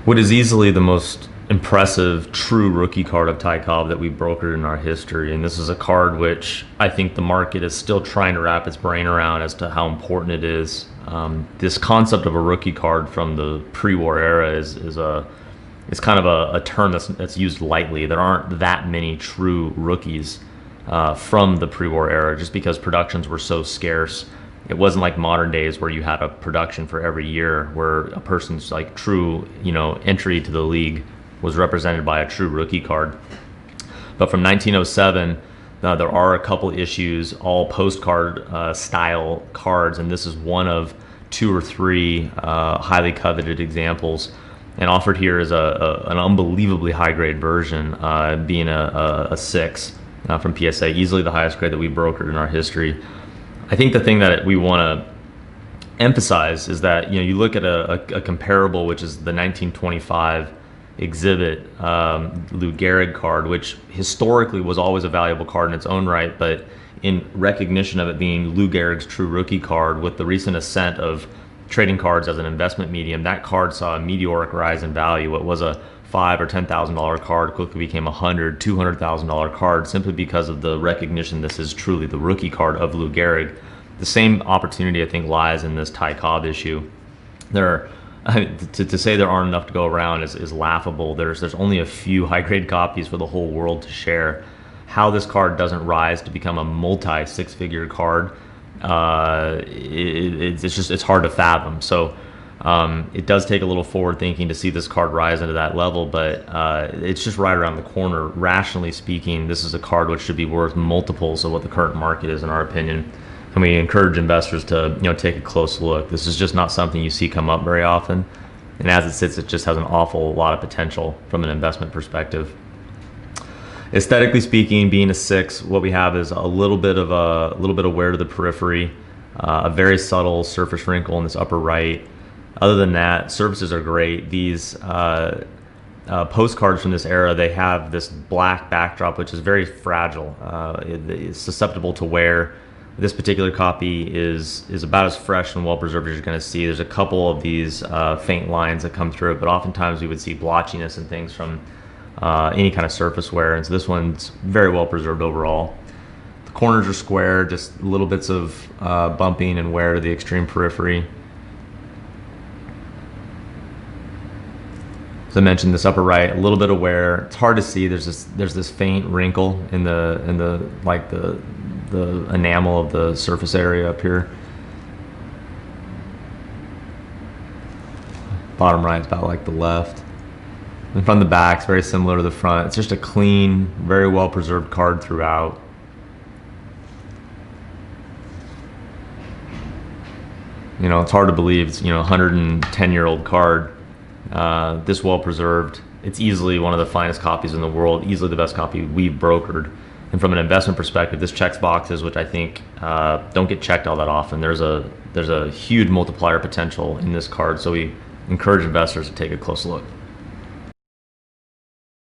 What is easily the most impressive true rookie card of Ty Cobb that we brokered in our history, and this is a card which I think the market is still trying to wrap its brain around as to how important it is. This concept of a rookie card from the pre-war era is kind of a term that's used lightly. There aren't that many true rookies from the pre-war era, just because productions were so scarce. It wasn't like modern days where you had a production for every year, where a person's like true, entry to the league was represented by a true rookie card. But from 1907, there are a couple issues, all postcard style cards, and this is one of two or three highly coveted examples. And offered here is an unbelievably high grade version, being a 6 from PSA, easily the highest grade that we brokered in our history. I think the thing that we want to emphasize is that you look at a comparable, which is the 1925 exhibit Lou Gehrig card, which historically was always a valuable card in its own right, but in recognition of it being Lou Gehrig's true rookie card, with the recent ascent of trading cards as an investment medium, that card saw a meteoric rise in value. It was a $5,000 or $10,000 card, quickly became a $100,000, $200,000 card, simply because of the recognition this is truly the rookie card of Lou Gehrig. The same opportunity, I think, lies in this Ty Cobb issue. To say there aren't enough to go around is laughable. There's only a few high-grade copies for the whole world to share. How this card doesn't rise to become a multi-six-figure card, it's hard to fathom. So it does take a little forward thinking to see this card rise into that level, but it's just right around the corner. Rationally speaking, this is a card which should be worth multiples of what the current market is, in our opinion. And we encourage investors to take a close look. This is just not something you see come up very often, and as it sits, it just has an awful lot of potential from an investment perspective. Aesthetically speaking, being a 6, what we have is a little bit of wear to the periphery, a very subtle surface wrinkle in this upper right. Other than that, surfaces are great. These postcards from this era, they have this black backdrop, which is very fragile. It's susceptible to wear. This particular copy is about as fresh and well preserved as you're going to see. There's a couple of these faint lines that come through it, but oftentimes we would see blotchiness and things from any kind of surface wear, and so this one's very well preserved overall. The corners are square, just little bits of bumping and wear to the extreme periphery. As I mentioned, this upper right, a little bit of wear. It's hard to see. There's this faint wrinkle in the enamel of the surface area up here. Bottom right is about like the left. And from the back, it's very similar to the front. It's just a clean, very well preserved card throughout. It's hard to believe it's 110-year-old card, this well preserved. It's easily one of the finest copies in the world, easily the best copy we've brokered. And from an investment perspective, this checks boxes which I think don't get checked all that often. There's a huge multiplier potential in this card, so we encourage investors to take a close look.